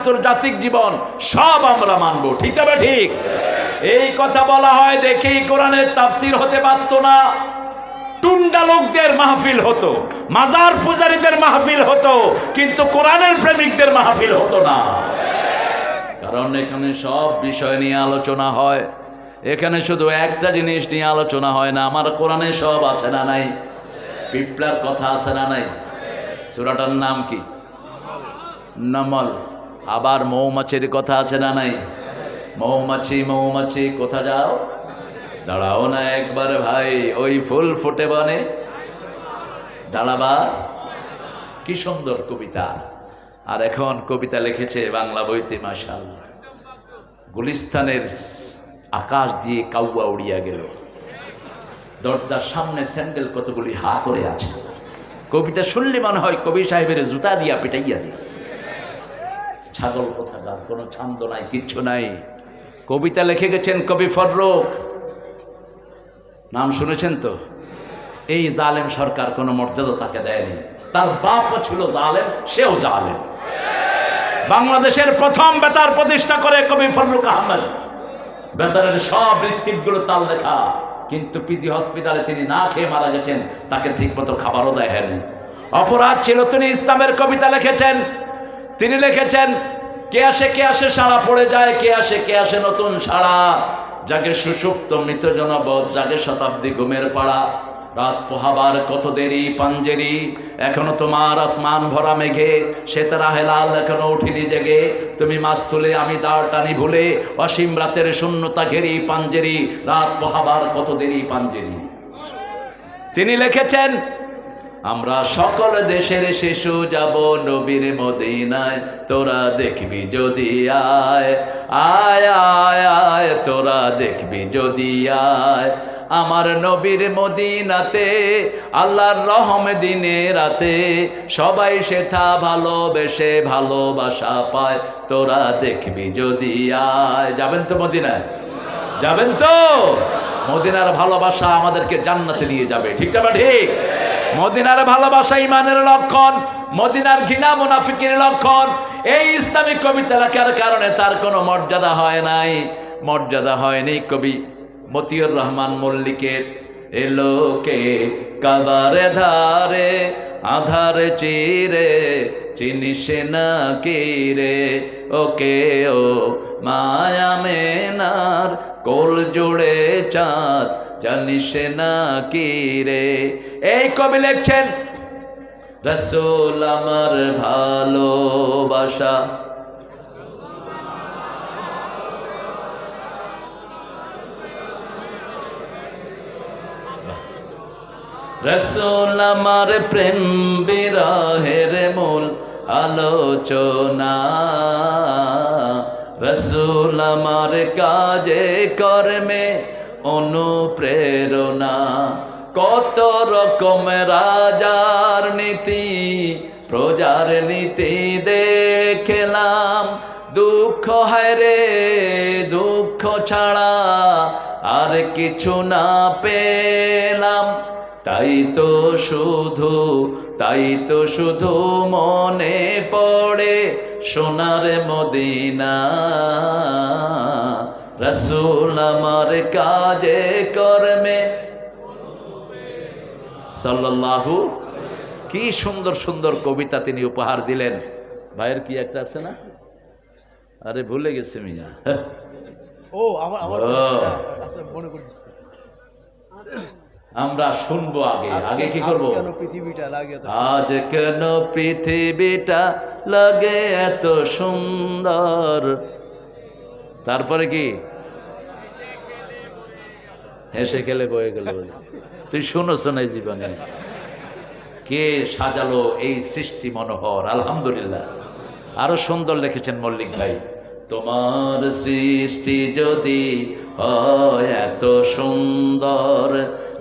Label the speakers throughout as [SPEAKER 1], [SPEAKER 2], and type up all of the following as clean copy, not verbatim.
[SPEAKER 1] আন্তর্জাতিক জীবন সব আমরা মানব, ঠিক তবে ঠিক। এই কথা বলা হয় দেখেই কোরআনের তাফসীর হতে পারতো না, টুন্ডা লোকদের মাহফিল হতো, মাজার পূজারীদের মাহফিল হতো, কিন্তু কোরআনের প্রেমিকদের মাহফিল হতো না। কারণ এখানে সব বিষয় নিয়ে আলোচনা হয়, এখানে শুধু একটা জিনিস নিয়ে আলোচনা হয় না। আমার কোরআনে সব আছে না নাই? পিঁপড়ার কথা আছে না নাই? সূরাটার নাম কি? নামল। আবার মৌমাছির কথা আছে না নাই? মৌমাছি মৌমাছি কোথা যাও, দাঁড়াও না একবার ভাই, ওই ফুল ফুটে বনে দাঁড়াবা। কি সুন্দর কবিতা। আর এখন কবিতা লিখেছে বাংলা বইতে, মাশাআল্লাহ। গুলিস্তানের আকাশ দিয়ে কাউয়া উড়িয়া গেল, দরজার সামনে স্যান্ডেল কতগুলি হা করে আছে। কবিতা শুনলে মনে হয় কবি সাহেবের জুতা দিয়া পিটাইয়া দিয়ে। ছাগল কোথাকার, কোনো ছন্দ নাই, কিচ্ছু নাই। কবিতা লিখে গেছেন কবি ফররুখ, নাম শুনেছেন তো? এই জালেম সরকার কোনো মর্যাদা তাকে দেয়নি, তার বাপও ছিল জালেম, সেও জালেম। বাংলাদেশের প্রথম বেতার প্রতিষ্ঠা করে কবি ফররুখ আহমেদ, বেতারের সব স্ক্রিপ্টগুলো তার লেখা, কিন্তু পিজি হসপিটালে তিনি না খেয়ে মারা গেছেন, তাকে ঠিকমতো খাবারও দেয়নি। অপরাধ ছিল তিনি ইসলামের কবিতা লিখেছেন। তিনি লিখেছেন, কে আসে সারা পড়ে যায়, কে আসে নতুন সারা, যাকে সুষুপ্ত মৃত জনপদ, যাকে শতাব্দী ঘুমের পাড়া। রাত পোহাবার কত দেরি পাঞ্জেরি, এখনো তোমার আসমান ভরা মেঘে, সে তারা হেলাল এখনো উঠিনি জেগে। তুমি মাছ তুলে আমি দাঁড় টানি ভুলে, অসীম রাতের শূন্যতা ঘেরি পাঞ্জেরি, রাত পোহাবার কত দেরি পাঞ্জেরি। তিনি লিখেছেন, আমরা সকল দেশের শিশু যাব নবীর মদিনায়, তোরা দেখবি যদি আয় আয় আয় আয়, তোরা দেখবি যদি আয়। আমার নবীর মদিনাতে আল্লাহর রহম দিনে রাতে, সবাই সেথা ভালোবেসে ভালোবাসা পায়, তোরা দেখবি যদি আয়। যাবেন তো মদিনায়? যাবেন তো? মদিনার ভালোবাসা আমাদেরকে জান্নাতে নিয়ে যাবে, ঠিক না ঠিক? মদিনার ভালোবাসা ইমানের লক্ষণ, মদিনার ঘৃণা মুনাফিকের লক্ষণ। এই ইসলামিক কবিতা লেখার কারণে তার কোনো মর্যাদা হয় নাই, মর্যাদা হয়নি কবি মতিউর রহমান মল্লিকের। এলোকে কাবারে ধারে আধারে চিরে, চিনিস না কি রে, ওকে ও মায়া মেনার কোল জুড়ে চাঁদ, জানিস না কি রে। এই কবি লিখছেন, রাসূল আমার ভালোবাসা, রাসূল আমার প্রেম বিরহের মূল আলোচনা, রাসূল আমার কাজে কর্মে অনুপ্রেরণা। কত রকম রাজার নীতি প্রজার নীতি দেখলাম, দুঃখ হায় রে দুঃখ ছাড়া আর কিছু না পেলাম। তাই তো শুধু মনে পড়ে সোনার মদিনা, রাসূল আমার কাজে কর্মে সাল্লাল্লাহু। কি সুন্দর সুন্দর কবিতা তিনি উপহার দিলেন। ভাইয়ের কি একটা আছে না, আরে ভুলে গেছে মিয়া।
[SPEAKER 2] ও আমার আচ্ছা মনে করতেছি,
[SPEAKER 1] আমরা শুনবো আগে কি করবো?
[SPEAKER 2] কেন পৃথিবীটা লাগে এত,
[SPEAKER 1] আজ কেন পৃথিবীটা লাগে এত সুন্দর। তারপরে কি? হেসে খেলে বয়ে গেল। তুই শুনোছ না জীবনে? কে সাজালো এই সৃষ্টি মনোহর, আলহামদুলিল্লাহ। আরো সুন্দর লিখেছেন মল্লিক ভাই, তোমার সৃষ্টি যদি হয় এত সুন্দর,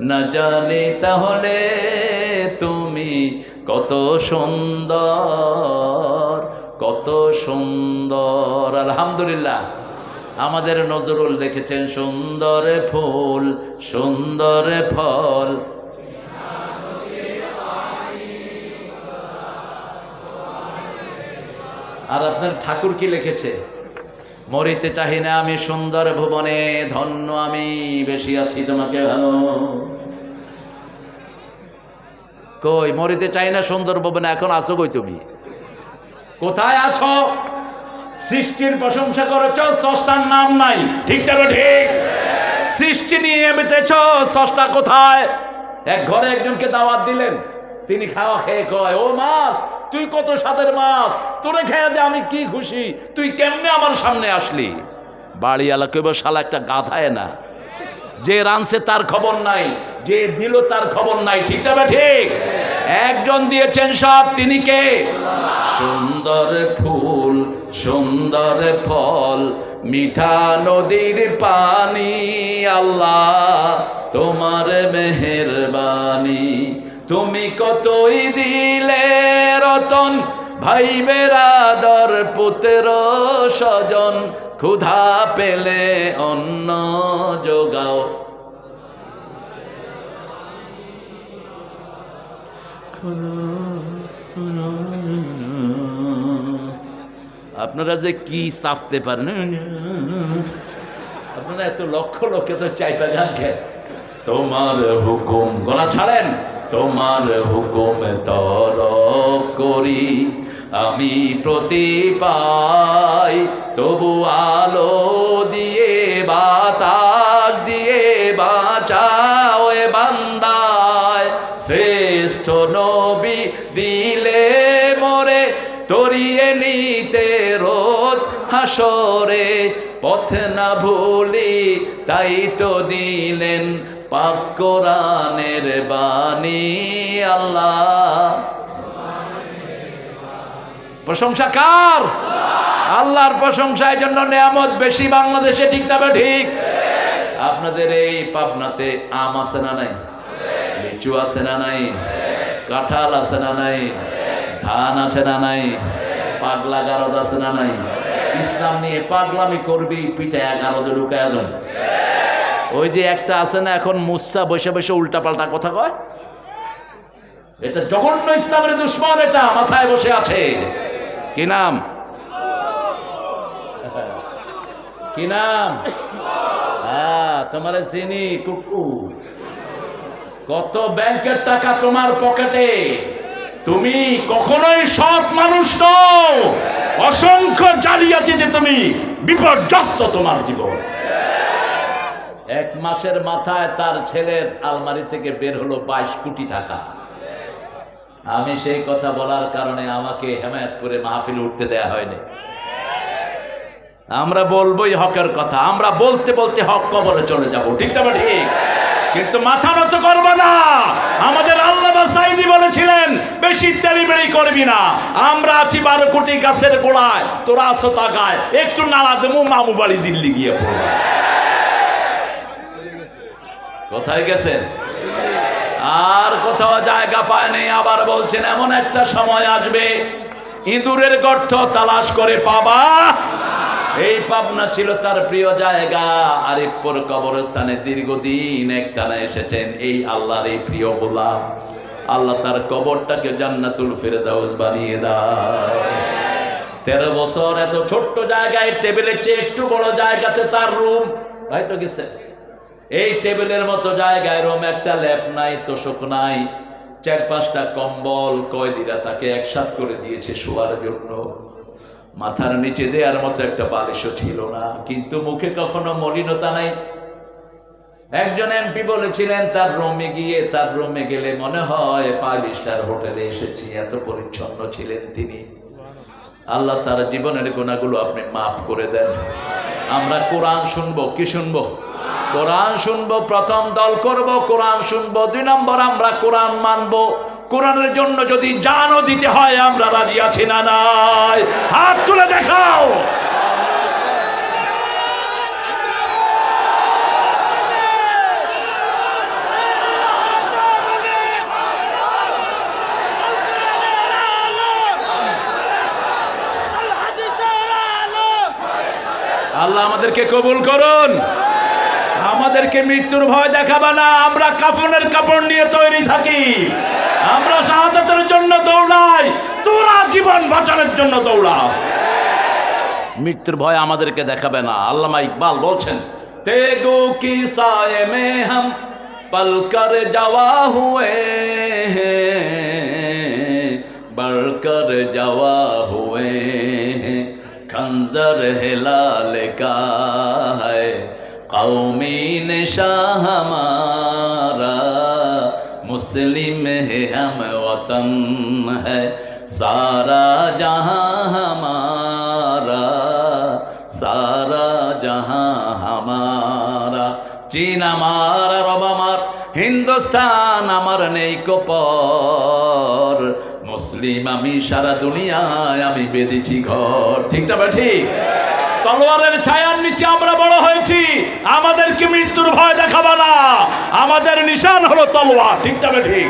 [SPEAKER 1] না জানি তাহলে তুমি কত সুন্দর, কত সুন্দর। আলহামদুলিল্লাহ। আমাদের নজরুল লিখেছেন, সুন্দর ফুল সুন্দর ফল, আর আপনার ঠাকুর কি লিখেছে? মরিতে চাহি না আমি সুন্দর ভুবনে, ধন্য আমি বেশি আছি তোমাকে ভালো। কই মরিতে চাই না সুন্দর ভুবনে, এখন আছো কই তুমি? কোথায় আছো? সৃষ্টির প্রশংসা করেছ, স্রষ্টার নাম নাই, ঠিক তবে ঠিক। সৃষ্টি নিয়ে এমনিতেছ, স্রষ্টা কোথায়? এক ঘরে একজনকে দাওয়াত দিলেন, তিনি খাওয়া খেয়ে কয়, ও মাছ তুই কত স্বাদের মাছ, তোরে খেয়ে যে আমি কি খুশি, তুই কেমনে আমার সামনে আসলি? বাড়িওয়ালা কইব শালা একটা গাধায় না, যে রানছে তার খবর নাই, যে দিল তার খবর নাই, ঠিক তবে ঠিক। একজন দিয়েছেন সব, তিনি কে? সুন্দর ফুল সুন্দর ফল মিঠা নদীর পানি, আল্লাহ তোমার মেহেরবানি। তুমি কতই দিলে রতন, ভাই বেরাদর পুত্র স্বজন, ক্ষুধা পেলে অন্ন যোগাও। আপনারা যে কি চাপতে পারেন, আপনারা এত লক্ষ লক্ষ তো চাইপা গান খেয়ে। তোমার হুকুম, গলা ছাড়েন, তোমার হুকুম তর করি আমি প্রতি পাই, তবু আলো দিয়ে বাতাস দিয়ে বাঁচাও এ বান্দায়। শ্রেষ্ঠ নবী দিলে মোরে তরিয়ে নিতে রোদ হাসরে, পথ না ভুলি তাই তো দিলেন পাক কোরআনের বাণী, আল্লাহ প্রশংসা কার? আল্লাহর প্রশংসার জন্য নিয়ামত বেশি বাংলাদেশে, ঠিক তবে ঠিক। আপনাদের এই পাবনাতে আম আছে না নাই? লিচু আছে না নাই? কাঁঠাল আছে না নাই? ধান আছে না নাই? পাগলা গারদ আছে না নাই? ইসলাম নিয়ে পাগলামি করবি, পিঠে গারদে ঢুকায় দেন। ওই যে একটা আছে না এখন মুসা বসে বসে উল্টা পাল্টা কথা কয়, এটা জঘন্য ইসলামের দুশ্মন, এটা মাথায় বসে আছে। কি নাম? কি নাম? হ্যাঁ তোমার চিনি, কুকু। কত ব্যাংকের টাকা তোমার পকেটে, তুমি কখনোই সৎ মানুষ নও। অসংখ্য জালিয়াতিতে তুমি বিপর্যস্ত তোমার জীবন। এক মাসের মাথায় তার ছেলের আলমারি থেকে বের হলো 22 কোটি টাকা। আমি সেই কথা বলার কারণে আমাকে হেমায়েতপুরে মাহফিলে উঠতে দেয়া হয়নি। আমরা বলবোই হকের কথা, আমরা বলতে বলতে হক কবরে চলে যাব, ঠিক না ঠিক? কিন্তু মাথা নত করবো না। আমাদের আল্লামা সাঈদী বলেছিলেন, বেশি তেড়িবেড়ি করবি না। আমরা আছি 12 কোটি গাছের গোড়ায়, তোরা আছো তাকায়, একটু নাড়া দেবো মামু বাড়ি দিল্লি গিয়ে পড়বো। কোথায় গেছেন? আর কোথাও জায়গা পায়নি। আবার বলছেন এমন একটা সময় আসবে ইঁদুরের গর্ত তালাশ করে পাবা। এই পাবনা ছিল তার প্রিয় জায়গা। আরিফপুর কবরস্থানে দীর্ঘদিন একটানা এসেছেন এই আল্লাহর এই প্রিয় গোলাম। আল্লাহ তার কবরটাকে জান্নাতুল ফেরদাউস বানিয়ে দাও। 13 বছর এত ছোট্ট জায়গায়, টেবিলের চেয়ে একটু বড় জায়গাতে তার রুম। হয়তো গেছে এই টেবিলের মতো জায়গায় রুম, একটা ল্যাপ নাই, তোষক নাই, 4-5টা কম্বল কয়েদিরা তাকে একসাথ করে দিয়েছে শোয়ার জন্য। মাথার নিচে দেওয়ার মতো একটা বালিশও ছিল না, কিন্তু মুখে কখনো মলিনতা নাই। একজন এমপি বলেছিলেন তার রুমে গেলে মনে হয় 5 স্টার হোটেলে এসেছি, এত পরিচ্ছন্ন ছিলেন তিনি। আল্লাহ তার জীবনের গুনাহগুলো আপনি মাফ করে দেন। আমরা কোরআন শুনবো, কি শুনবো? কোরআন শুনবো। প্রথম দল করব, কোরআন শুনবো। 2 নম্বর আমরা কোরআন মানবো। কোরআনের জন্য যদি জানও দিতে হয় আমরা রাজি আছি না নাই? হাত তুলে দেখাও। আল্লাহ আমাদেরকে কবুল করুন। আমাদেরকে মৃত্যুর ভয় দেখাবে না। আমরা কাফনের কাপড় নিয়ে তৈরি থাকি, আমরা শাহাদাতের জন্য দৌড়াই, তোরা জীবন বাঁচানোর জন্য দৌড়াস। মৃত্যুর ভয় আমাদেরকে দেখাবে না। আল্লামা ইকবাল বলছেন, তেগো কি সায়ে মে হাম পল কর জওয়া হুয়ে बढ़कर जवा हुए हैं खंजर हिलाल का है कौमी निशा हमारा मुस्लिम है हम वतन है सारा जहां हमारा सारा जहां हमारा चीन हमारा रब हमार हिंदुस्तान আমার নেই কোপর মুসলিম আমি সারা দুনিয়ায় আমি বেঁধেছি ঘর। ঠিক না ঠিক? তলোয়ারের ছায়ার নিচে আমরা বড় হয়েছি, আমাদেরকে মৃত্যুর ভয় দেখাবা না, আমাদের নিশান হলো তলোয়ার। ঠিক না ঠিক?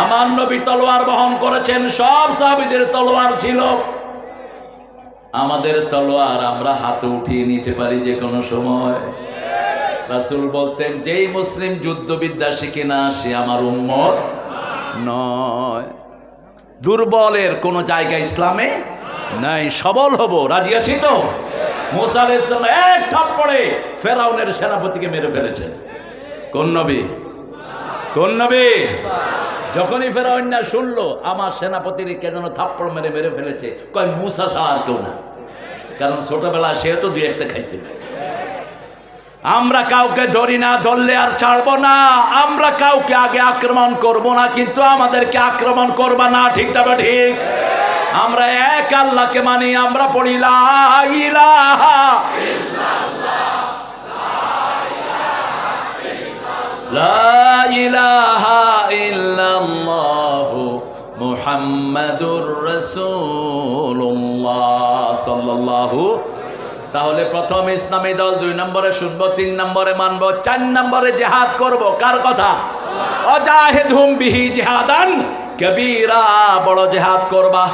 [SPEAKER 1] আমার নবী তলোয়ার বহন করেছেন, সব সাহাবীদের তলোয়ার ছিল। আমাদের তলোয়ার আমরা হাতে উঠিয়ে নিতে পারি যে কোনো সময়। রাসূল বলতেন, যেই মুসলিম যুদ্ধবিদ্যা শিখে না সে আমার উম্মত নয়। দুর্বলের কোনো জায়গা ইসলামে নাই, সবল হব। রাজি আছি তো? মুসা আলাইহিস সালাম এক থাপ্পড়ে ফেরাউনের সেনাপতিকে মেরে ফেলেছেন। কোন নবী? কোন নবী? যখনই ফেরাউন না শুনলো আমার সেনাপতির কে যেন থাপ্পড় মেরে মেরে ফেলেছে, কয় মুসা ছাড়া আর কেউ না, কারণ ছোটবেলা সে তো দুই একটা খাইছিল। আমরা কাউকে ধরি না, ধরলে আর ছাড়বো না। আমরা কাউকে আগে আক্রমণ করব না, কিন্তু আমাদেরকে আক্রমণ করবা না। ঠিক না ঠিক? আমরা এক আল্লাহকে মানি। আমরা পড়ি লা ইলাহা লা ইলাহা ইল্লাল্লাহু মুহাম্মাদুর রাসূলুল্লাহ সাল্লাল্লাহু। তাহলে প্রথম ইসলামী দল, 2 নম্বরে শুনবো, 3 নম্বরে মানবো, 4 নম্বরে জিহাদ করব। কার কথা? অজাহিদহুম বিহি জিহাদান কবীরা, বড় জিহাদ করবা।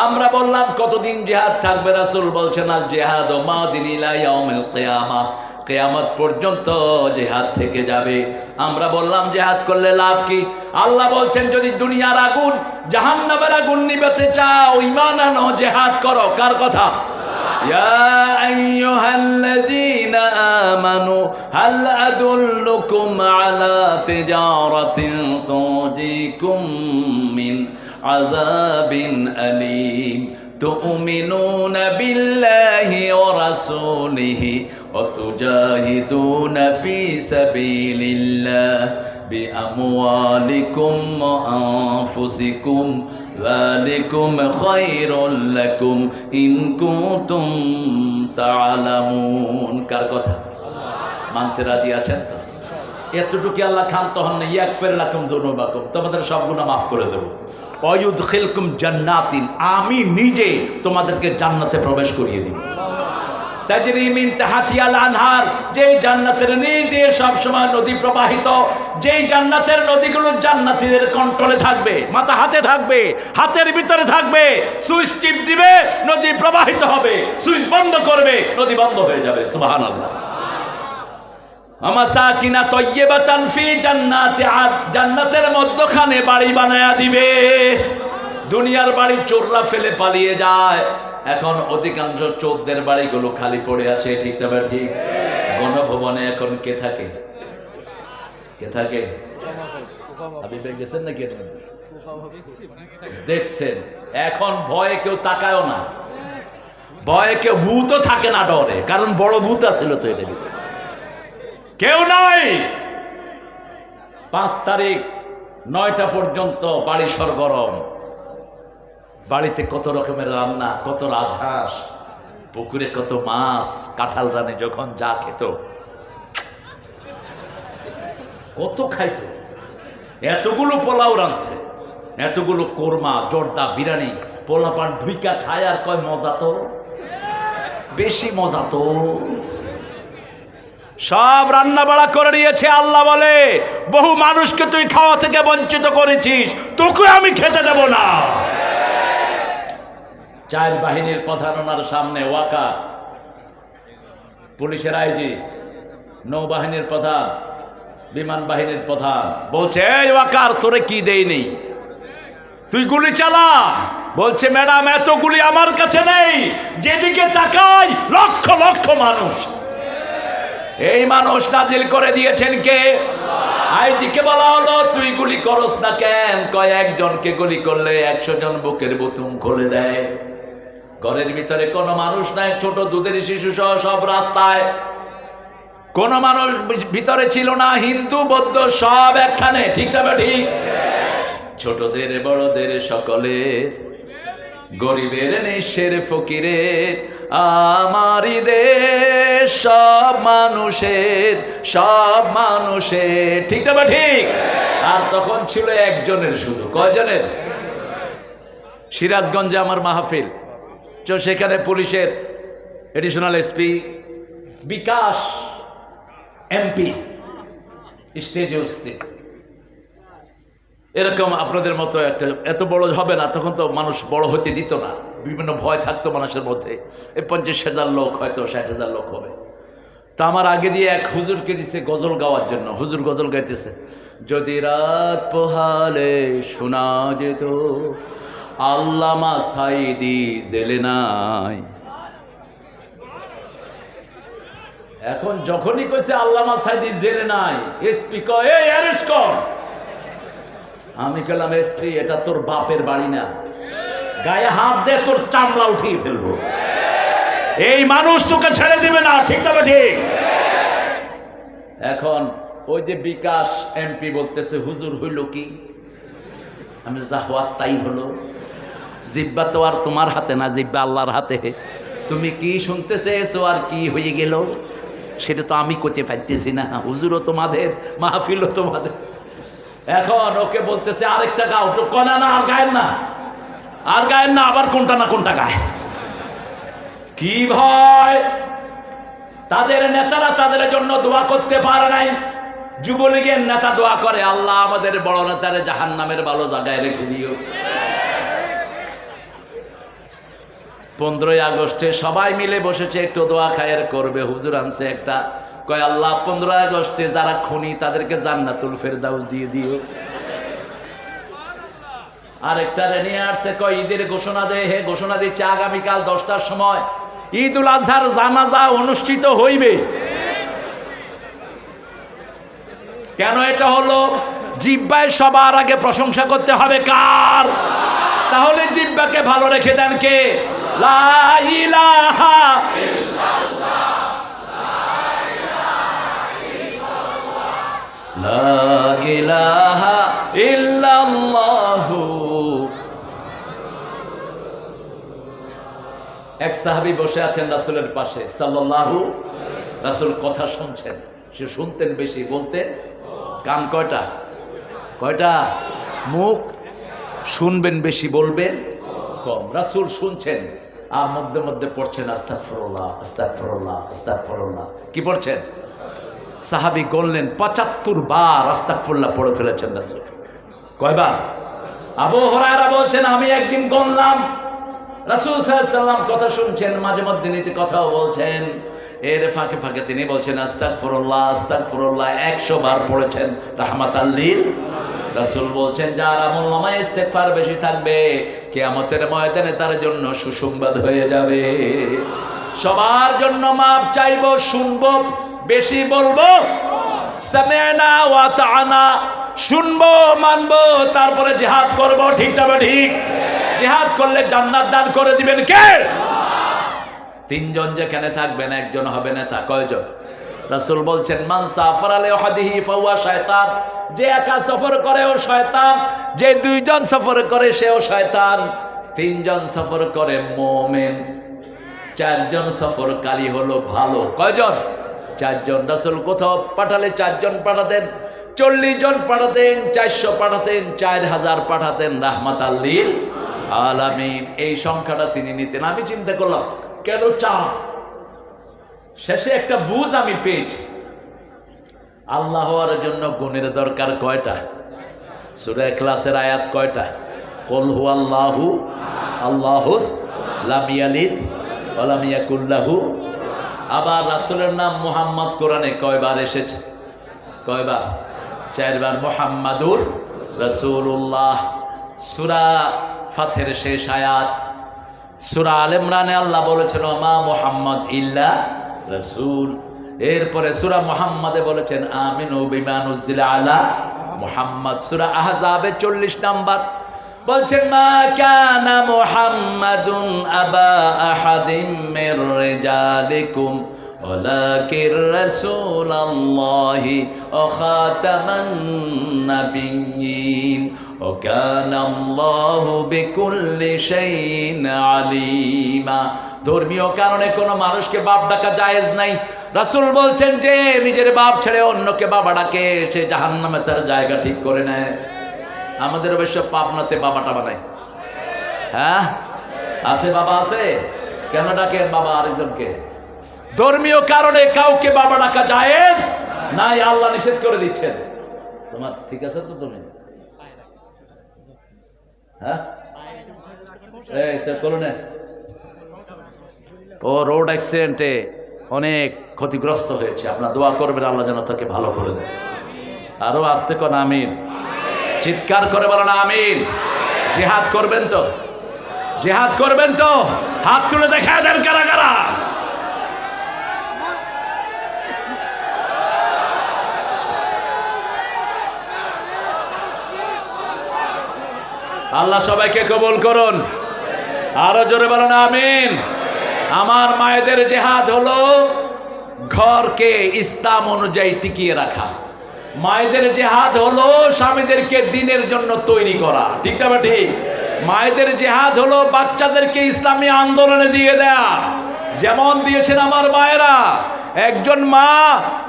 [SPEAKER 1] আমরা বললাম কতদিন জিহাদ থাকবে? রাসূল বলছেন, আল জিহাদ মাদিন ইলা ইয়াউমিল কিয়ামাহ, কিয়ামত পর্যন্ত জিহাদ থেকে যাবে। আমরা বললাম জিহাদ করলে লাভ কি? আল্লাহ বলছেন, যদি দুনিয়ার আগুন জাহান্নামের আগুন নিভাতে চাও, ঈমান আনো, জিহাদ করো। কার কথা? يا أيها الذين آمنوا هل أدلكم على تجارة تنجيكم من عذاب أليم تؤمنون بالله ورسوله وتجاهدون في سبيل الله بأموالكم وأنفسكم ذلكم خير لكم إن كنتم تعلمون। কার কথা? মানতে রাজি আছেন তো? এতটুকু আল্লাহ ক্ষান্ত হন না, ইয়াগফির লাকুম যুনুবাকুম, তোমাদের সব গুনাহ মাফ করে দেব। ওয়ায়ুদখিলকুম জান্নাতিন, আমি নিজে তোমাদেরকে জান্নাতে প্রবেশ করিয়ে দিব। তাজরি মিন তাহতিহাল আনহার, যেই জান্নাতের নিচ দিয়ে সবসময় নদী প্রবাহিত, যেই জান্নাতের নদীগুলো জান্নাতীদের কন্ট্রোলে থাকবে, মাথা হাতে থাকবে, হাতের ভিতরে থাকবে। সুইচ টিপ দিবে, নদী প্রবাহিত হবে, সুইচ বন্ধ করবে, নদী বন্ধ হয়ে যাবে। সুবহানাল্লাহ। আমাসাকিনা তাইয়্যিবাতান ফি জান্নাতি আদ, জান্নাতের মধ্যখানে বাড়ি বানায়া দিবে। দুনিয়ার বাড়ি চোররা ফেলে পালিয়ে যায়, এখন অধিকাংশ চোরদের বাড়িগুলো খালি পড়ে আছে। ঠিক না ঠিক? গণভবনে এখন কে থাকে? কে থাকে? আপনি গেছেন নাকি? দেখছেন, এখন ভয়ে কেউ তাকায়ও না, ভয়ে কেউ, ভূতও থাকে না ডরে, কারণ বড় ভূত আছিল তো এটার ভিতরে, কেউ নাই। 5 তারিখ 9টা পর্যন্ত বাড়ি সরগরম, বাড়িতে কত রকমের রান্না, কত রাজহাঁস, পুকুরে কত মাছ, কাঁঠাল রানে যখন যা খেত, কত খাইত। এতগুলো পোলাও রাঁধছে, এতগুলো কোরমা, জর্দা, বিরিয়ানি, পোলাপান ঢুইকা খায় আর কয় মজা তো, বেশি মজা তো। সব রান্না বাড়া করে নিয়েছে। আল্লাহ বলে, বহু মানুষকে তুই খাওয়া থেকে বঞ্চিত করেছিস, তোকে আমি খেতে দেব না। 4 বাহিনীর প্রধান ওনার সামনে, ওয়াকার পুলিশের আইজি, নৌবাহিনীর প্রধান, বিমান বাহিনীর প্রধান বলছে, এই ওয়াকার তোরে কি দেয়নি, তুই গুলি চালা, বলছে ম্যাডাম এতগুলি আমার কাছে নেই, যেদিকে তাকাই লক্ষ লক্ষ মানুষ। এই মানুষ নাজিল করে দিয়েছেন কে? আইজিকে বলা হলো তুই গুলি করস না কেন? কয় একজনকে গুলি করলে 100 জন বুকের বুতুম খুলে দেয়। ঘরের ভিতরে কোনো মানুষ নাই, ছোট দুধের শিশু সহ সব রাস্তায়। কোনো মানুষ ভিতরে ছিল না, হিন্দু বৌদ্ধ সব একখানে, ঠিক না ঠিক? ছোটদের বড়দের সকলের, গরিবের নিঃস্বের ফকিরের, আমারই দেশ সব মানুষের, সব মানুষের, ঠিক না ঠিক? আর তখন ছিল একজনের শুধু। কয়জনের? সিরাজগঞ্জে আমার মাহফিল, তো সেখানে পুলিশের এডিশনাল এসপি বিকাশ এমপি স্টেজে উপস্থিত। এরকম আপনাদের মতো একটা এত বড় হবে না, তখন তো মানুষ বড় হতে দিত না, বিভিন্ন ভয় থাকতো মানুষের মধ্যে। এই 50,000 লোক, হয়তো 60,000 লোক হবে। তা আমার আগে দিয়ে এক হুজুরকে দিছে গজল গাওয়ার জন্য। হুজুর গজল গাইতেছে, যদি রাত পোহালে শোনা যেত আল্লামা সাইদি জেলে নাই। এখন যখনই কইছে আল্লামা সাইদি জেলে নাই, এসপি কয় এই অ্যারেস্ট কর। আমি বললাম এসপি এটা তোর বাপের বাড়ি না, গায়ে হাত দে তোর চামড়া উঠিয়ে ফেলবো। এই মানুষ তোকে ছেড়ে দিবে না, ঠিক তবে ঠিক। এখন ওই যে বিকাশ এমপি বলতেছে হুজুর হইল কি? আমি যা হওয়ার তাই হলো। জিব্বা তো আর তোমার হাতে না, জিব্বা আল্লাহর হাতে। তুমি কি শুনতে চেয়েছো আর কি হয়ে গেল সেটা তো আমি করতে পারতেছি না। হুজুরও তোমাদের, মাহফিলও তোমাদের। এখন ওকে বলতেছে আরেকটা গাও, তো কনা না, আর গায়েন না, আর গায়েন না, আবার কোনটা না কোনটা গায়। কি ভয়! তাদের নেতারা তাদের জন্য দোয়া করতে পারে নাই। যুবলীগের নেতা দোয়া করে, আল্লাহ আমাদের বড় নেতারে জাহান্নামের ভালো জায়গায় রেখে দিও। 15ই আগস্টে সবাই মিলে বসেছে, একটু দোয়া খায়ের করবে। হুজুর আনছে একটা, কয় আল্লাহ 15 আগস্টে যারা খুনি তাদেরকে জান্নাতুল ফেরদাউস দিয়ে দিও। আরেকটা নিয়ে আসছে, কয় ঈদের ঘোষণা দে। হে ঘোষণা দিচ্ছে আগামীকাল 10টার সময় ঈদুল আজহার জানাজা অনুষ্ঠিত হইবে। কেন এটা হলো? জিহ্বায় সবার আগে প্রশংসা করতে হবে কার? তাহলে জিহ্বাকে ভালো রেখে দেন কে? লা ইলাহা ইল্লাল্লাহ, লা ইলাহা ইল্লাল্লাহু। এক সাহাবী বসে আছেন রাসূলের পাশে সাল্লাল্লাহু। রাসূল কথা শুনছেন, সে শুনতেন বেশি, বলতেন কান কয়টা? কয়টা? মুখ। শুনবেন বেশি, বলবেন কম। রাসূল শুনছেন আর মধ্যে মধ্যে পড়ছেন আস্তাগফিরুল্লাহ, আস্তাগফিরুল্লাহ, আস্তাগফিরুল্লাহ। কি পড়ছেন? সাহাবী গণলেন 75 বার আস্তাগফিরুল্লাহ পড়ে ফেলেছেন রাসূল। কয়বার? আবু হুরায়রা বলছেন আমি একদিন গণলাম, রাসূল সাল্লাল্লাহু আলাইহি ওয়াসাল্লাম কথা শুনছেন, মাঝে মধ্যে নীতি কথাও বলছেন। এর ফাঁকে ফাঁকে তিনি বলছেন আস্তাগফিরুল্লাহ, আস্তাগফিরুল্লাহ 100 বার পড়েছেন রাহমাতাল লিল। রাসূল বলছেন যার আমলনামায় ইস্তেগফার বেশি থাকবে কিয়ামতের ময়দানে তার জন্য সুসংবাদ হয়ে যাবে। সবার জন্য মাপ চাইবো, শুনবো, বেশি বলবো সামি'না ওয়া আতা'না, শুনবো, মানবো, তারপরে জিহাদ করব। ঠিক তবে ঠিক। জিহাদ করলে জান্নাত দান করে দিবেন কে? 3 জন যেখানে থাকবেন একজন হবে নেতা। কয়জন? রাসূল বলছেন মান সাফারা লিওয়াহদিহি ফাহুয়া শয়তান, যে একা সফর করে ও শয়তান, যে 2 জন সফর করে সেও শয়তান, 3 জন সফর করে মুমিন, 4 জন সফরকারী হলো ভালো। কয়জন? 4 জন। রাসূল কোথাও পাঠালে 4 জন পাঠাতেন, 40 জন পাঠাতেন, 400 পাঠাতেন, 4000 পাঠাতেন, রাহমাতাল লিল আলামিন। এই সংখ্যাটা তিনি নিতেন। আমি চিন্তা করলাম কেন 4? শেষে একটা বুঝ আমি পেয়েছি। আল্লাহ হওয়ার জন্য গুণের দরকার কয়টা? সূরা ইখলাসের আয়াত কয়টা? কুল হুয়াল্লাহু আল্লাহুস লাম ইয়ালিদ ওয়া লাম ইয়াকুল লাহু। আবার রাসূলের নাম মুহাম্মদ কোরআনে কয়বার এসেছে? কয়বার? 4 বার। মুহাম্মাদুর রাসূলুল্লাহ। সূরা ফাথের শেষ আয়াত। সূরা আল ইমরানে আল্লাহ বলেছেন মা মুহাম্মদ ইল্লা রাসূল। এরপরে সূরা মুহাম্মাদে বলেছেন আমিনু বিমা নুজিলা আলা মুহাম্মদ। সূরা আহজাবে 40 নাম্বার বলছেন মা কানা মুহাম্মাদুন আবা আহাদিম মির রিজালিকুম ওয়ালাকির রাসূলুল্লাহি ওয়া খাতামান নাবিয়্যিন ওয়া কানা আল্লাহু বিকুল্লি শাইইন আলিমা। ধর্মীয় কারণে কোনো মানুষকে বাপ ডাকা জায়েজ নাই। রাসূল বলছেন যে নিজের বাপ ছেড়ে অন্যকে বাবা ডাকে সে জাহান্নামে তার জায়গা ঠিক করে নেয়। আমাদের অবশ্য পাবনাতে বাবাটা বানাই, হ্যাঁ আছে, বাবা আছে, কেন ডাকেন বাবা আরেকজনকে? ধর্মীয় কারণে কাউকে বাবা ডাকা জায়েজ নাই, আল্লাহ নিষেধ করে দিচ্ছেন। তোমার ঠিক আছে তো? তুমি হ্যাঁ এই তো করো না। ও রোড অ্যাক্সিডেন্টে অনেক ক্ষতিগ্রস্ত হয়েছে, আপনারা দোয়া করবেন আল্লাহ যেন তাকে ভালো করে দেয়। আরো আসতে কোন আমিন, চিৎকার করে বলেন আমিন। জিহাদ করবেন তো? জিহাদ করবেন তো? হাত তুলে দেখা দেন কারা কারা। আল্লাহ সবাইকে কবুল করুন। আরো জোরে বলেন আমিন। আমার মায়েদের জিহাদ হলো ঘরকে ইসলাম অনুযায়ী টিকিয়ে রাখা। মায়েদের জিহাদ হলো স্বামীদেরকে দ্বীনের জন্য তৈরি করা, ঠিক না ঠিক? মায়েদের জিহাদ হলো বাচ্চাদেরকে ইসলামী আন্দোলনে দিয়ে দেয়া, যেমন দিয়েছেন আমার মায়েরা। একজন মা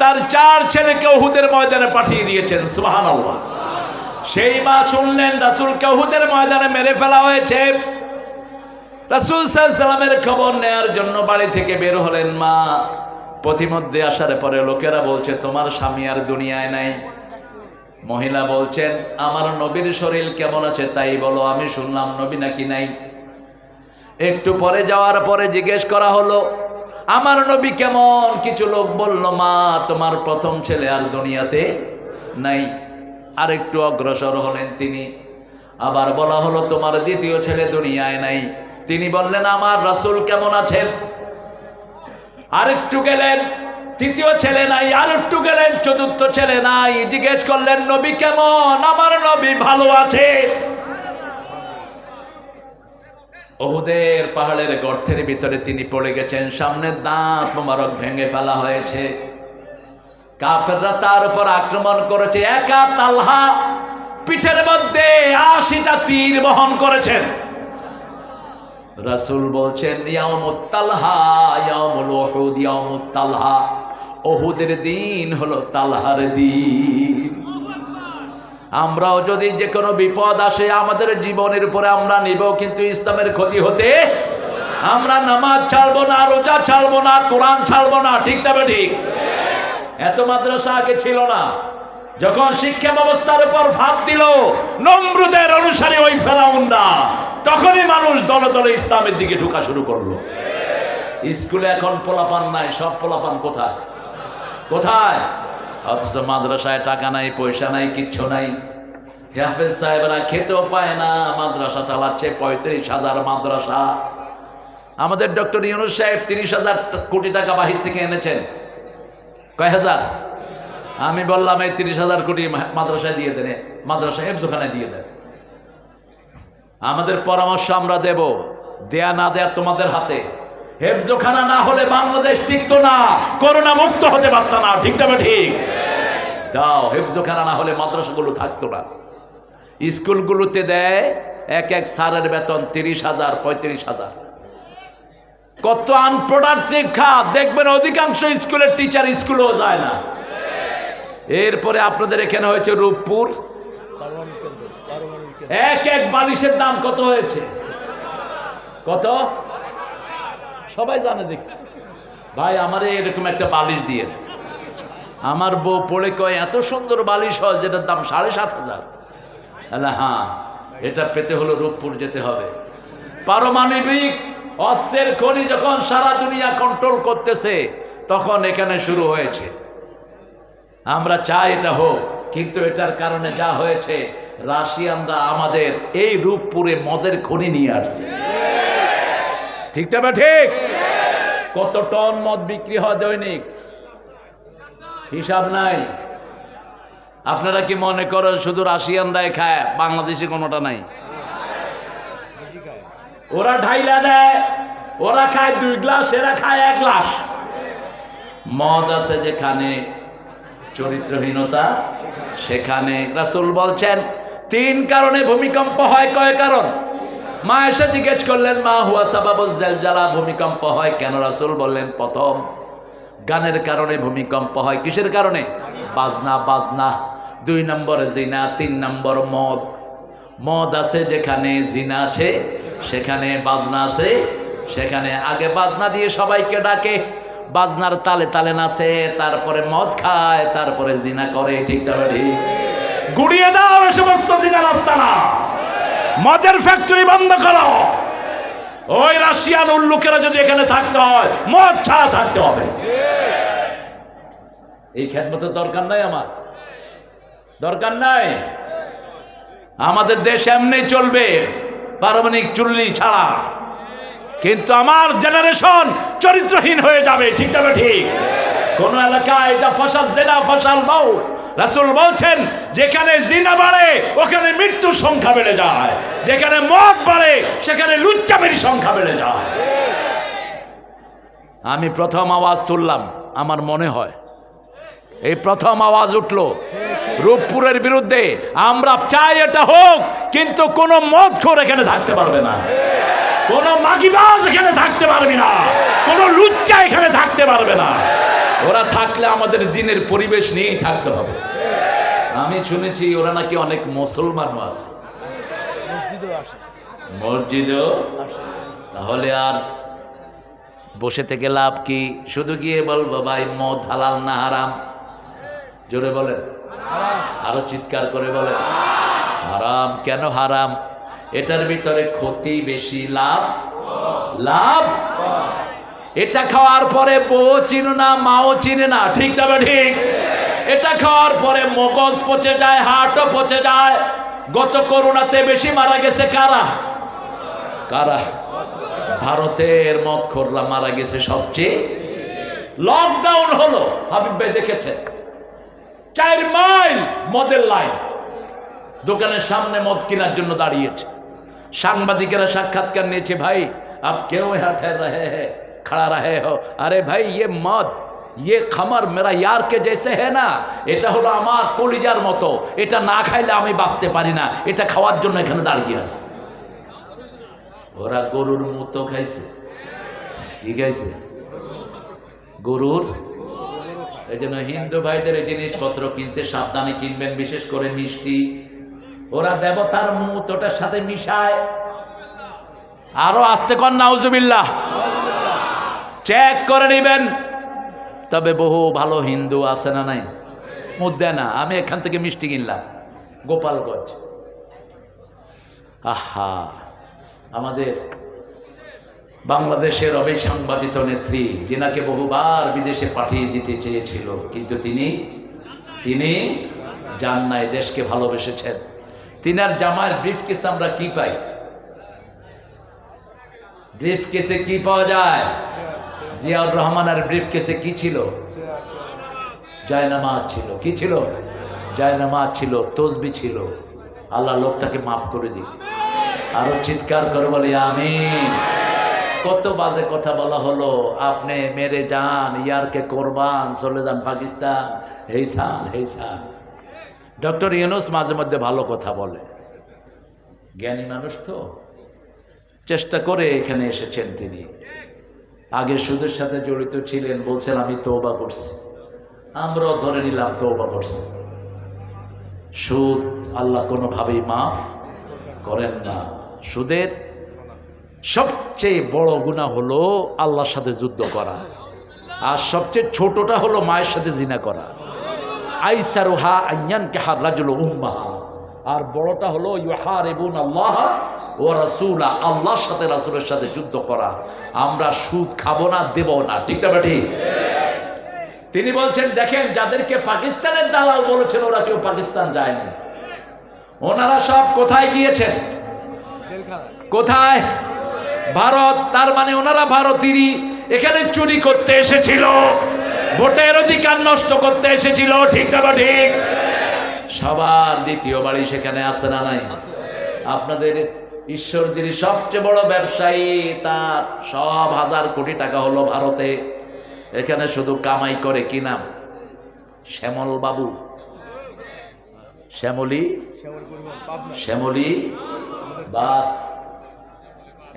[SPEAKER 1] তার 4 ছেলেকে উহুদের ময়দানে পাঠিয়ে দিয়েছেন, সুবহানাল্লাহ। সেই মা শুনলেন রাসূলকে উহুদের ময়দানে মেরে ফেলা হয়েছে। রাসূল সাল্লাল্লাহু আলাইহি ওয়াসাল্লামের খবর নেয়ার জন্য বাড়ি থেকে বের হলেন মা। পথিমধ্যে আসার পরে লোকেরা বলছে তোমার স্বামী আর দুনিয়ায় নাই। মহিলা বলছেন আমার নবীর শরীর কেমন আছে তাই বলো, আমি শুনলাম নবী নাকি নাই। একটু পরে যাওয়ার পরে জিজ্ঞেস করা হলো আমার নবী কেমন? কিছু লোক বলল মা তোমার প্রথম ছেলে আর দুনিয়াতে নাই। আর একটু অগ্রসর হলেন তিনি, আবার বলা হলো তোমার দ্বিতীয় ছেলে দুনিয়ায় নাই। তিনি বললেন আমার রাসূল কেমন আছেন? আরেকটু গেলেন, তৃতীয় ছেলে নাই। আরেকটু গেলেন, চতুর্থ ছেলে নাই। জিজ্ঞেস করলেন নবী কেমন? আমার নবী ভালো আছে। উহুদের পাহাড়ের গর্তের ভিতরে তিনি পড়ে গেছেন, সামনে দাঁত মোবারক ভেঙে ফেলা হয়েছে। কাফেররা তার উপর আক্রমণ করেছে। একা তালহা পিঠের মধ্যে 80টা তীর বহন করেছেন। রাসূল বলছেন ইয়াউমুত তালহা ইয়াউমুল উহুদ ইয়াউমুত তালহা, উহুদের দিন হলো তালহার দিন। আমরাও যদি যে কোনো বিপদ আসে আমাদের জীবনের উপরে আমরা নিব, কিন্তু ইসলামের ক্ষতি হতে আমরা নামাজ ছাড়বো না, রোজা ছাড়বো না, কোরআন ছাড়বো না, ঠিক তবে ঠিক। এত মাদ্রাসা আগে ছিল না। যখন শিক্ষা ব্যবস্থার উপর ভাত দিল নমরুদের অনুসারী ওই ফেরাউনরা, তখনই মানুষ দলে দলে ইসলামের দিকে ঢোকা শুরু করলো। স্কুলে এখন পোলাপান নাই, সব পোলাপান কোথায় কোথায়? অথচ মাদ্রাসায় টাকা নাই, পয়সা নাই, কিচ্ছু নাই। হাফেজ সাহেবরা খেতেও পায় না, মাদ্রাসা চালাচ্ছে 35,000 মাদ্রাসা। আমাদের ডক্টর ইউনূস সাহেব 30,000 কোটি টাকা বাহির থেকে এনেছেন। কয় হাজার? আমি বললাম এই 30,000 কোটি মাদ্রাসায় দিয়ে দেন, মাদ্রাসা হেফজখানায় দিয়ে দেন। আমাদের পরামর্শ আমরা দেব, দেয়া না দেয়া তোমাদের হাতে। হেফজখানা না হলে বাংলাদেশ টিকতো না, করোনা মুক্ত হতে পারত না, ঠিক তবে ঠিক। দাও, হেফজখানা না হলে মাদ্রাসাগুলো থাকতো না। স্কুলগুলোতে দেয় এক এক স্যারের বেতন 30,000 35,000। কত আনপ্রোডাক্টিভ খাত দেখবেন, অধিকাংশ স্কুলের টিচার স্কুলেও যায় না। এরপরে আপনাদের এখানে হয়েছে রূপপুর, এক এক বালিশের দাম কত হয়েছে? কত? সবাই জানে। দেখি ভাই আমার এরকম একটা বালিশ দিয়ে, আমার বউ পড়ে কয় এত সুন্দর বালিশ হয় যেটার দাম 7,500। হ্যাঁ, এটা পেতে হলো রূপপুর যেতে হবে। পারমাণবিক অস্ত্রের খনি যখন সারা দুনিয়া কন্ট্রোল করতেছে তখন এখানে শুরু হয়েছে। আমরা চাই এটা হোক, কিন্তু এটার কারণে যা হয়েছে রাশিয়ানরা আমাদের এই রূপপুরে মদের খনি নিয়ে আসছে। ঠিক না ঠিক? কত টন মদ বিক্রি হয় দৈনিক, হিসাব নাই। আপনারা কি মনে করেন শুধু রাশিয়ানরাই খায়, বাংলাদেশে কোনোটা নাই? ওরা ঢাইলা দেয়, ওরা খায় 2 গ্লাস, এরা খায় 1 গ্লাস। মদ আছে যেখানে চরিত্রহীনতা, সেখানে রাসূল বলছেন 3 কারণে ভূমিকম্প হয়। কয় কারণ? মা এসে জিজ্ঞেস করলেন, মা হুয়া সাবাবুজ জালজালা, ভূমিকম্প হয় কেন? রাসূল বললেন, প্রথম গানের কারণে ভূমিকম্প হয়। কিসের কারণে? বাজনা। 2 নম্বরে জিনা, 3 নম্বর মদ। মদ আছে যেখানে জিনা আছে, সেখানে বাজনা আছে। সেখানে আগে বাজনা দিয়ে সবাইকে ডাকে, বাজনার তালে তালে নাচে, তারপরে মদ খায়, তারপরে জিনা করে। ঠিক না ঠিক? গুড়িয়ে দাও এ সমস্ত জিনার আস্তানা, মদের ফ্যাক্টরি বন্ধ করো। ওই রাশিয়ান উল্লুকেরা যদি এখানে থাকতে হয়, মদ ছাড়া থাকতে হবে। এই খেদমতের দরকার নাই, আমার দরকার নাই। আমাদের দেশ এমনি চলবে পারমাণবিক চুল্লি ছাড়া, কিন্তু আমার জেনারেশন চরিত্রহীন হয়ে যাবে। ঠিক না ঠিক? কোন এলাকায় এটা ফসল জেনা ফসল মাউ, রাসূল বলছেন যেখানে জিনা বাড়ে ওখানে মৃত্যুর সংখ্যা বেড়ে যায়, যেখানে মদ বাড়ে সেখানে লুচ্চামির সংখ্যা বেড়ে যায়। আমি প্রথম আওয়াজ তুললাম, আমার মনে হয় এই প্রথম আওয়াজ উঠলো রূপপুরের বিরুদ্ধে। আমরা চাই এটা হোক, কিন্তু কোন মদখোর এখানে থাকতে পারবে না, কোন মাগিবাজ এখানে থাকতে পারবে না, কোন লুচ্চা এখানে থাকতে পারবে না। ওরা থাকলে আমাদের দিনের পরিবেশ নিয়েই থাকতে হবে। আমি শুনেছি ওরা নাকি অনেক মুসলমানও আছে, মসজিদেও। তাহলে আর বসে থেকে লাভ কি? শুধু গিয়ে বলবো ভাই মদ হালাল না হারাম? জোরে বলেন, আরো চিৎকার করে বলেন হারাম। কেন হারাম? এটার ভিতরে ক্ষতি বেশি, লাভ। এটা খাওয়ার পরে বউ চিনো না, মাও চিনে না। ঠিক না ঠিক? এটা খাওয়ার পরে মগজ পচে যায়, হার্টও পচে যায়। গত করোনাতে বেশি মারা গেছে কারা? ভারতের মদখোররা মারা গেছে সবচেয়ে। লকডাউন হলো, হাবিব ভাই দেখেছেন 4 মাইল মদের লাইন, দোকানের সামনে মদ কেনার জন্য দাঁড়িয়েছে। সাংবাদিকেরা সাক্ষাৎকার নিয়েছে, ভাই আপ क्यों यहाँ ठहर रहे हैं, खड़ा रहे हो? अरे भाई ये मद, ये खमर मेरा यार के जैसे है ना, এটা হলো আমার কলিজার মতো, এটা না খাইলে আমি বাঁচতে পারি না, এটা খাওয়ার জন্য এখানে দাঁড়িয়ে আছে। ওরা গরুর মতো খাইছে। কি খাইছে? গরুর। এই জন্য হিন্দু ভাইদের এই জিনিসপত্র কিনতে সাবধানে কিনবেন, বিশেষ করে মিষ্টি। ওরা দেবতার মুত ওটার সাথে মিশায়। আরো আস্তে কর নাউজুবিল্লাহ, চেক করে নেবেন। তবে বহু ভালো হিন্দু আছে না নাই? মুদ দেয় না। আমি এখান থেকে মিষ্টি কিনলাম গোপালগঞ্জ। আহা, আমাদের বাংলাদেশের অবিসংবাদিত নেত্রী, যিনাকে বহুবার বিদেশে পাঠিয়ে দিতে চেয়েছিল, কিন্তু তিনি যান নাই, দেশকে ভালোবেসেছেন। তিনার জামার ব্রিফকেস আমরা কি পাই? ব্রিফকেসে কি পাওয়া যায়? জিয়াউর রহমানের ব্রিফকেসে কি ছিল? জায়নামাজ ছিল। কি ছিল? জায়নামাজ ছিল, তসবি ছিল। আল্লাহ লোকটাকে মাফ করে দিন। আরো চিৎকার করে বলি আমিন। কত বাজে কথা বলা হলো, আপনি মেরে যান, ইয়ারকে কোরবান, চলে যান পাকিস্তান, হেইসান। ডক্টর ইউনূস মাঝে মধ্যে ভালো কথা বলে, জ্ঞানী মানুষ তো, চেষ্টা করে এখানে এসেছেন তিনি। আগে সুদের সাথে জড়িত ছিলেন, বলছেন আমি তওবা করছি। আমরাও ধরে নিলাম তওবা করছি। সুদ আল্লাহ কোনোভাবেই মাফ করেন না। সুদের সবচেয়ে বড় গুনাহ হলো আল্লাহর সাথে যুদ্ধ করা, আর সবচেয়ে ছোটটা হলো মায়ের সাথে জিনা করা। আইসারুহা আইয়ানকিহা রাজুলু উম্মাহা, আর বড়টা হলো ইউহারিবুন আল্লাহ ওয়া রাসূলা, আল্লাহর সাথে রাসূলের সাথে যুদ্ধ করা। আমরা সুদ খাবো না, দেব না। ঠিক না ঠিক? তিনি বলছেন, দেখেন যাদেরকে পাকিস্তানের দালাল বলেছেন ওরা কেউ পাকিস্তান যায়নি, ওনারা সব কোথায় গিয়েছেন?
[SPEAKER 2] জেলখানা।
[SPEAKER 1] কোথায়? ভারত। তার মানে ওনারা ভারতীয়, এখানে চুরি করতে এসেছিল, ভোটের অধিকার নষ্ট করতে এসেছিল, ঠিক না ঠিক? সবার দ্বিতীয় বাড়ি সেখানে আছে না নাই? আপনাদের ঈশ্বরদীর সবচেয়ে বড় ব্যবসায়ী, তার সব হাজার কোটি টাকা হলো ভারতে, এখানে শুধু কামাই করে। কি নাম? শ্যামল বাবু, শ্যামলী, শ্যামলী বাস।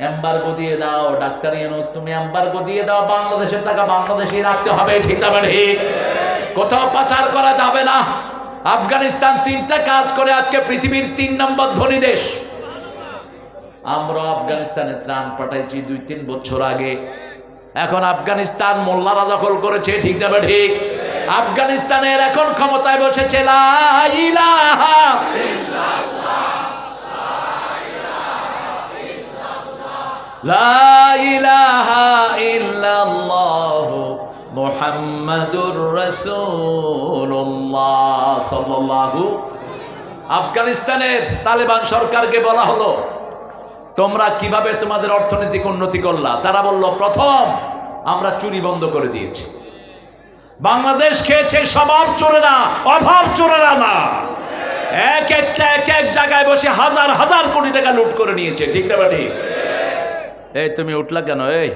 [SPEAKER 1] এম্বার্গো দিয়ে দাও, ডাক্তার ইউনূস তুমি এম্বার্গো দিয়ে দাও, বাংলাদেশের টাকা বাংলাদেশেই রাখতে হবে, ঠিক না ঠিক? কোথাও পাচার করা যাবে না। আফগানিস্তান 3টা কাজ করে আজকে পৃথিবীর 3 নম্বর ধনী দেশ। আমরা আফগানিস্তানে ত্রাণ পাঠাইছি 2-3 বছর আগে, এখন আফগানিস্তান মোল্লারা দখল করেছে, ঠিক না ঠিক? আফগানিস্তানের এখন ক্ষমতায় বসেছে লা ইলাহা ইল্লাল্লাহ, লা ইলাহা ইল্লাল্লাহ মুহাম্মাদুর রাসূলুল্লাহ সাল্লাল্লাহু। আফগানিস্তানের তালেবান সরকারকে বলা হলো তোমরা কিভাবে তোমাদের অর্থনৈতিক উন্নতি করলা? তারা বলল প্রথম আমরা চুরি বন্ধ করে দিয়েছি। বাংলাদেশ খেয়েছে স্বভাব চোরেরা, অভাব চোরেরা না। এক এক জায়গায় বসে হাজার হাজার কোটি টাকা লুট করে নিয়েছে, ঠিক না ঠিক? এই তুমি উঠলা কেন? এই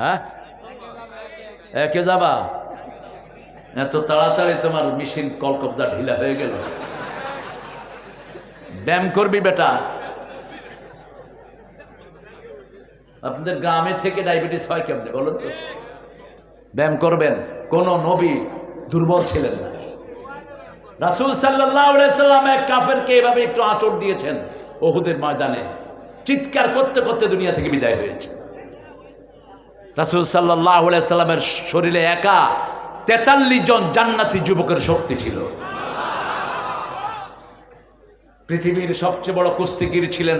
[SPEAKER 1] হ্যাঁ, একে যাবা? এত তাড়াতাড়ি তোমার মেশিন কলকবজা ঢিলা হয়ে গেল। ব্যায়াম করবি বেটা। আপনাদের গ্রামে থেকে ডায়াবেটিস হয় কেমনে বলুন তো? ব্যায়াম করবেন। কোন নবী দুর্বল ছিলেন না। রাসূল সাল্লাল্লাহু আলাইহি সাল্লাম এক কাফেরকে এভাবে একটু আঁচড় দিয়েছেন উহুদের ময়দানে, চিৎকার করতে করতে দুনিয়া থেকে বিদায় হয়েছে। রাসূল সাল্লাল্লাহু আলাইহি সাল্লামের শরীরে একা 43 জন জান্নাতি যুবকের শক্তি ছিল। পৃথিবীর সবচেয়ে বড় কুস্তিগির ছিলেন